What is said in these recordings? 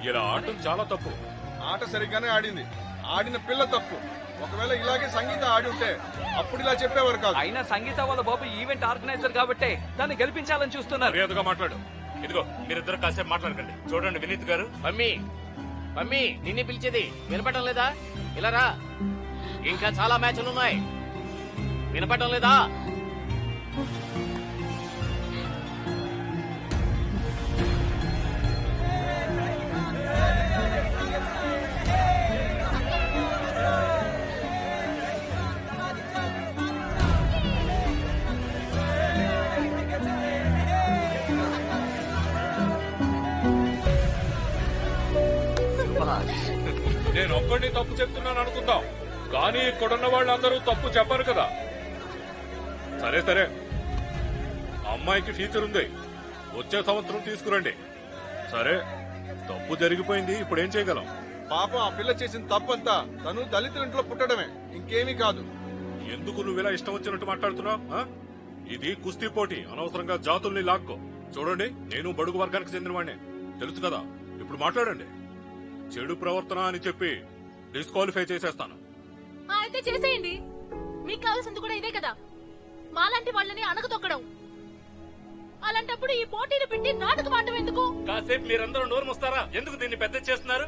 ఇలా ఆడటం చాలా తప్పు. ఆట సరిగ్గానే ఆడింది, ఆడిన పిల్ల తప్పు. ఒకవేళ ఇలాగే సంగీత ఆడి ఉంటే అప్పుడు ఇలా చెప్పేవారు కాదు. అయినా సంగీత వాళ్ళ బాబు ఈవెంట్ ఆర్గనైజర్ కాబట్టి దాన్ని గెలిపించాలని చూస్తున్నారు. మర్యాదగా మాట్లాడు. ఇదిగో మీరిద్దరు కాసేపు మాట్లాడకండి. చూడండి వినీత్ గారు, మమ్మీ మమ్మీ నిన్నే పిలిచేది వినపడడం లేదా? ఇలా రా, ఇంకా చాలా మ్యాచ్లు ఉన్నాయి. వినపడడం లేదా? నేను ఒక్కడిని తప్పు చెప్తున్నాను అనుకుందాం, కానీ ఇక్కడున్న వాళ్ళందరూ తప్పు చెప్పరు కదా. సరే సరే, అమ్మాయికి ఫ్యూచర్ ఉంది, వచ్చే సంవత్సరం తీసుకురండి. సరే, తప్పు జరిగిపోయింది, ఇప్పుడు ఏం చేయగలం? పాపం ఆ పిల్ల చేసిన తప్పంతా తను దళితుల ఇంట్లో పుట్టడమే, ఇంకేమీ కాదు. ఎందుకు నువ్వు ఇలా ఇష్టం వచ్చినట్టు మాట్లాడుతున్నావు? ఇది కుస్తీ పోటీ, అనవసరంగా జాతుల్ని లాక్కో. చూడండి, నేను బడుగు వర్గానికి చెందినవాడిని, తెలుసు కదా. ఇప్పుడు మాట్లాడండి. చెడు ప్రవర్తన అని చెప్పి డిస్క్వాలిఫై చేసేస్తాను. అయితే చేసేయండి, మీకు కావాల్సింది కూడా ఇదే కదా, మాలాంటి వాళ్ళని అణగతొక్కడం. అలాంటప్పుడు ఈ పోటీలు పెట్టి నాటకం ఆడటం ఎందుకు? కాసేపు మీరందరూ నోరు మూస్తారా? ఎందుకు దీన్ని పెద్ద చేస్తున్నారు?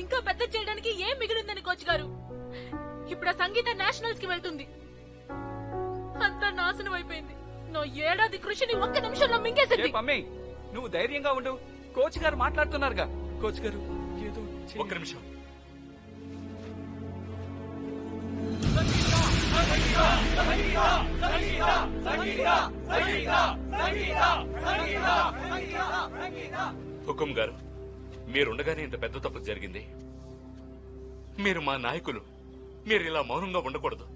ఇంకా పెద్ద చేయడానికి ఏం మిగిలిందని కోచ్ గారు. ఇప్పుడు ఆ సంగీత నేషనల్స్ కి వెళ్తుంది, అంతా నాశనం అయిపోయింది. నా ఏడాది కృషిని ఒక్క నిమిషంలో మింగేసింది. మమ్మీ నువ్వు ధైర్యంగా ఉండు, కోచ్ గారు మాట్లాడుతున్నారుగా. కోచ్ గారు ఏదో ఒక్క నిమిషం. హుకుం గారు, మీరుండగానే ఇంత పెద్ద తప్పు జరిగింది. మీరు మా నాయకులు, మీరు ఇలా మౌనంగా ఉండకూడదు.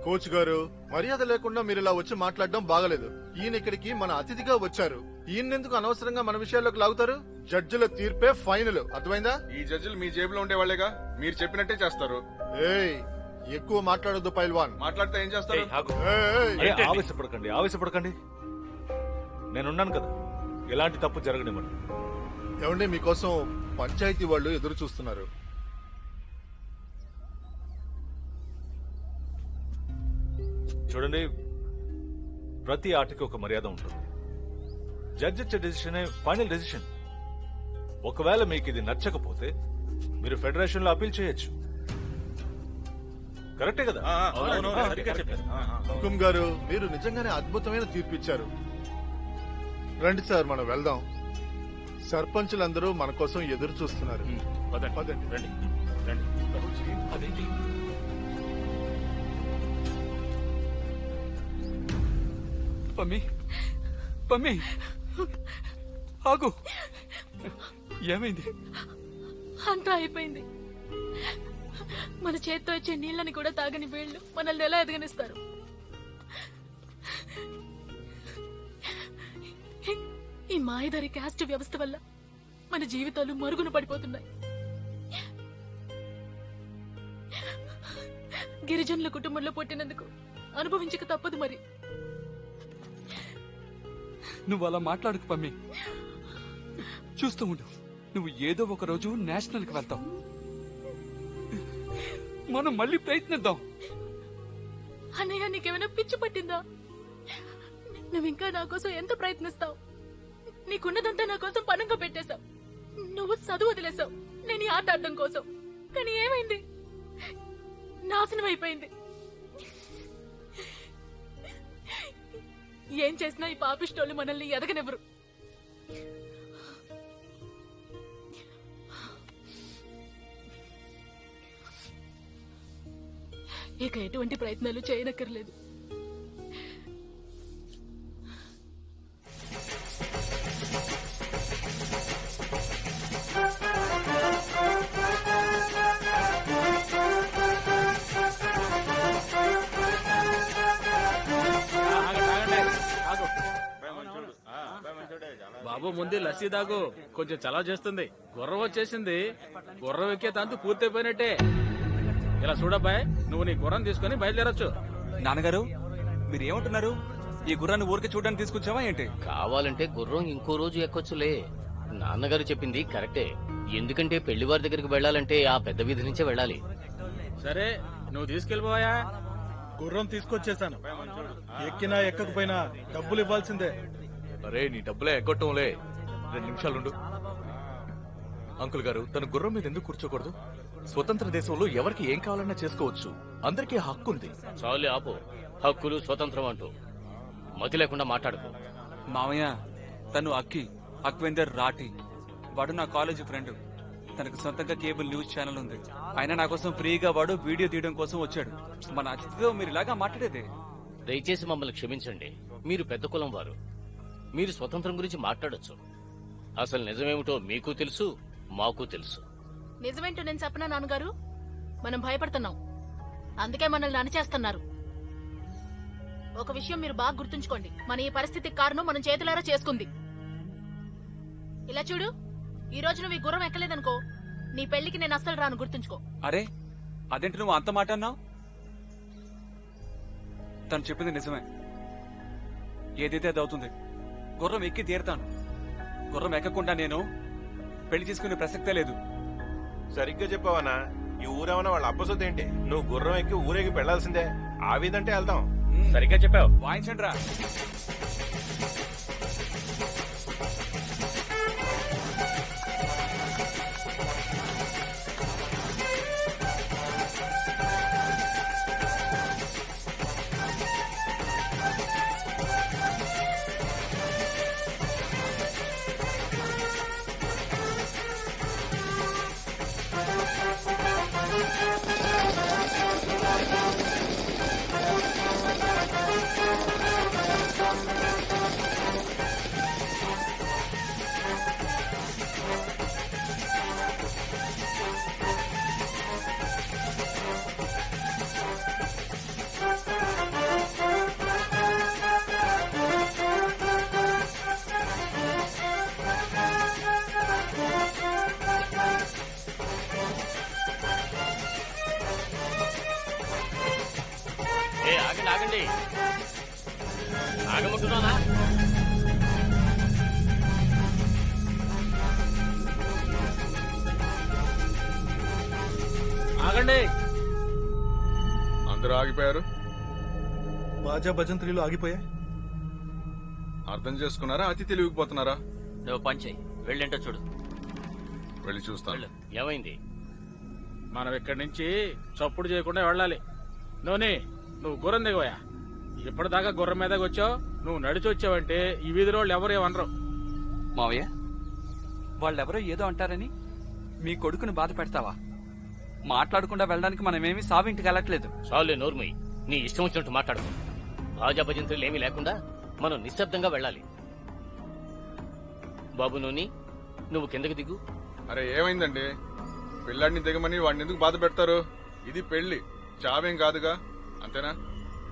కోచ్ గారు, మర్యాద లేకుండా మీరు ఇలా వచ్చి మాట్లాడడం బాగలేదు. ఈయన ఇక్కడికి మన అతిథిగా వచ్చారు, ఈయనెందుకు అనవసరంగా మన విషయాల్లోకి లాగుతారు? జడ్జిల తీర్పే ఫైనల్, అర్థమైందా? ఈ జడ్జిలు మీ జేబులో ఉండేవాళ్లేగా, మీరు చెప్పినట్టే చేస్తారు. ఏయ్, ఎక్కువ మాట్లాడొద్దు పైల్వాన్. మాట్లాడితే ఏం చేస్తారు? ఏయ్, ఆగు. ఏయ్, ఆవేశపడకండి. నేనున్నాను కదా, ఎలాంటి తప్పు జరగనివ్వండి. ఏమండి, మీకోసం పంచాయతీ వాళ్ళు ఎదురు చూస్తున్నారు. చూడండి, ప్రతి ఆటకి ఒక మర్యాద ఉంటుంది. జడ్జి ఇచ్చే డెసిషనే ఫైనల్ డెసిషన్. ఒకవేళ మీకు ఇది నచ్చకపోతే మీరు ఫెడరేషన్ లో అపీల్ చేయొచ్చు. కరెక్టే కదా? హుకుం గారు, మీరు నిజంగానే అద్భుతమైన తీర్పు ఇచ్చారు. రండి సార్, మనం వెళ్దాం. సర్పంచులందరూ మన కోసం ఎదురు చూస్తున్నారు. పదండి. పదండి. రండి రండి. అదేంటి? పమ్మి ఆగు, ఏమైంది? అంతా అయిపోయింది. మన చేత్తో వచ్చే నీళ్ళని కూడా తాగని వీళ్ళు మనల్ని ఎలా ఎదగనిస్తారు? ఈ మాయదారి క్యాస్ట్ వ్యవస్థ వల్ల మన జీవితాలు మరుగున పడిపోతున్నాయి. గిరిజనుల కుటుంబంలో పుట్టినందుకు అనుభవించక తప్పదు. మరి నువ్వు అలా మాట్లాడుకు పమ్మి, చూస్తూ ఉండు. నువ్వు ఏదో ఒక రోజు నేషనల్ కి వెళ్తావు, మనం మళ్ళీ ప్రయత్నిద్దాం. అన్నయ్య, నీకేమైనా పిచ్చి పట్టిందా? నువ్వు ఇంకా నా కోసం ఎంత ప్రయత్నిస్తావు? నీకున్నదంతా నా కోసం పనంగా పెట్టేశావు. నువ్వు చదువు వదిలేసావు, నేను ఈ ఆట ఆడడం కోసం. కానీ ఏమైంది? నాశనం అయిపోయింది. ఏం చేసినా ఈ పాపిష్టోళ్ళు మనల్ని ఎదగనివ్వరు. ఇక ఎటువంటి ప్రయత్నాలు చేయనక్కర్లేదు. బాబు ముందు లస్సీ దాగు, కొంచెం చలవ చేస్తుంది. గుర్రం వచ్చేసింది, గుర్రం ఎక్కే తంతు పూర్తయిపోయినట్టే. ఇలా చూడబ్బాయ్, నువ్వు నీ గుర్రం తీసుకుని బయలుదేరొచ్చు. నాన్నగారు, మీరు ఏమంటున్నారు? ఈ గుర్రాన్ని ఊరికి చూడడానికి తీసుకొచ్చావా ఏంటి? కావాలంటే గుర్రం ఇంకో రోజు ఎక్కొచ్చులే. నాన్నగారు చెప్పింది కరెక్టే. ఎందుకంటే పెళ్లివారి దగ్గరికి వెళ్ళాలంటే ఆ పెద్ద వీధి నుంచే వెళ్ళాలి. సరే నువ్వు తీసుకెళ్ళిపోయా. గుర్రం తీసుకొచ్చేసాను. ఎక్కినా ఎక్కకపోయినా డబ్బులు ఇవ్వాల్సిందే. అరే నీ డబ్బులే ఎగ్గొట్టంలే. 2 నిమిషాలుండు. అంకుల్ గారు తన గుర్రం మీద ఎందుకు కూర్చోకూడదు? స్వతంత్ర దేశంలో ఎవరికి ఏం కావాలన్నా చేసుకోవచ్చు. అందరికీ హక్కు ఉంది. చాలే ఆపు. హక్కులు స్వతంత్రం అంటూ మతి లేకుండా మాట్లాడుకో. మావయ్య తను అక్వేందర్ రాఠీ. వాడు నా కాలేజీ ఫ్రెండ్. తనకు సొంతంగా కేబుల్ న్యూస్ ఛానల్ ఉంది. ఆయన నా కోసం ఫ్రీగా వాడు వీడియో తీయడం కోసం వచ్చాడు. మన అతిథితో మీరు ఇలాగా మాట్లాడేదే. దయచేసి మమ్మల్ని క్షమించండి. మీరు పెద్ద కులం వారు. మీరు స్వతంత్రం గురించి మాట్లాడొచ్చు. అసలు నిజమేమిటో మీకు తెలుసు, మాకు తెలుసు. నిజమేంటో నేను చెప్పనా నాన్నగారు? మనం భయపడుతున్నాం, అందుకే మనల్ని అణిచేస్తున్నారు. ఒక విషయం మీరు బాగా గుర్తుంచుకోండి. మన ఈ పరిస్థితికి కారణం మనం చేతులారా చేసుకుంది. ఇలా చూడు, ఈ రోజు నువ్వు ఈ గుర్రం ఎక్కలేదనుకో, నీ పెళ్లికి నేను అస్సలు రాను, గుర్తుంచుకో. అరే అదేంటి నువ్వు అంత మాట అన్నావు? తను చెప్పింది నిజమే. ఏదైతే అది అవుతుంది. గుర్రం ఎక్కి తీరుతాను. గుర్రం ఎక్కకుండా నేను పెళ్లి చేసుకునే ప్రసక్తే లేదు. సరిగ్గా చెప్పావనా? ఈ ఊరేమన్నా వాళ్ళ అబ్బసొద్దు ఏంటి? నువ్వు గుర్రం ఎక్కి ఊరేగి పెళ్లాల్సిందే. ఆ వీధంటే వెళ్దాం. సరిగ్గా చెప్పావు. వాయించండి రా. ఆగండి, ఆగమంటున్నానా? ఆగండి. అందరూ ఆగిపోయారు. బాజా భజంత్రీలు ఆగిపోయాయి. అర్థం చేసుకున్నారా? అతి తెలివిపోతున్నారా? నువ్వు పంచేయి. వెళ్ళేంటో చూడు. వెళ్ళి చూస్తాను. ఏమైంది? మనం ఇక్కడి నుంచి చప్పుడు చేయకుండా వెళ్ళాలి. నువ్వు గుర్రం దిగవయా. ఇప్పటిదాకా గుర్రం మీదకి వచ్చావు. నువ్వు నడిచి వచ్చావంటే ఈ వీధిలో వాళ్ళు ఎవరు ఏమనరు. మావయ్య వాళ్ళెవరో ఏదో అంటారని మీ కొడుకుని బాధ పెడతావా? మాట్లాడకుండా వెళ్ళడానికి మనమేమి సావింటికి వెళ్ళట్లేదు. చాలే నోర్మయ్య, నీ ఇష్టం వచ్చినట్టు మాట్లాడు. భాజా భజంత్రులు ఏమీ లేకుండా మనం నిశ్శబ్దంగా వెళ్ళాలి. బాబు నువ్వు కిందకి దిగు. అరే ఏమైందండి? పిల్లాడిని దిగమని వాడిని ఎందుకు బాధ పెడతారు? ఇది పెళ్లి, చావేం కాదుగా. అంతేనా?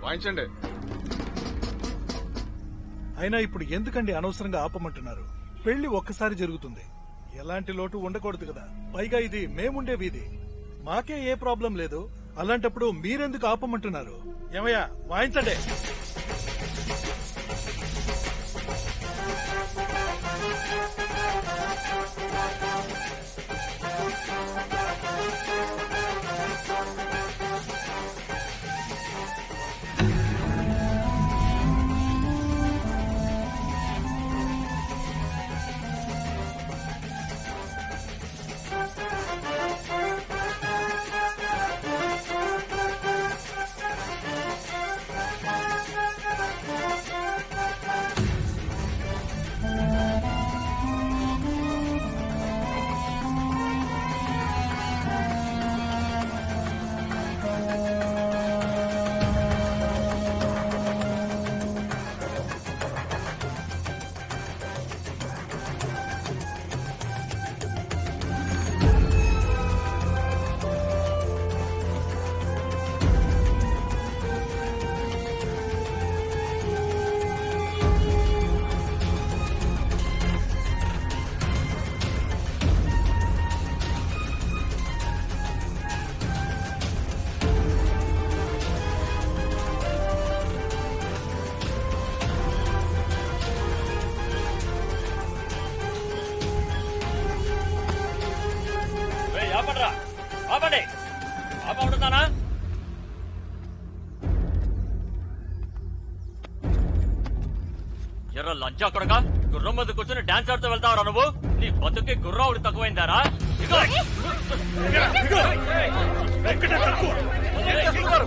వాయించండి. అయినా ఇప్పుడు ఎందుకండి అనవసరంగా ఆపమంటున్నారు? పెళ్లి ఒక్కసారి జరుగుతుంది. ఎలాంటి లోటు ఉండకూడదు కదా. పైగా ఇది మేముండే వీధి. మాకే ఏ ప్రాబ్లం లేదు. అలాంటప్పుడు మీరెందుకు ఆపమంటున్నారు? ఏమయ్యా, వాయించండి. ఎర్ర లంచా కొడగా గుర్రం మీద కూర్చొని డాన్స్ ఆడుతూ వెళ్తావరా నువ్వు? నీ బతుకి గుర్రావుడి తక్కువైందారా? ఇదిగో. ఒక్కటే తక్కువ. ఏం చేస్తున్నారు?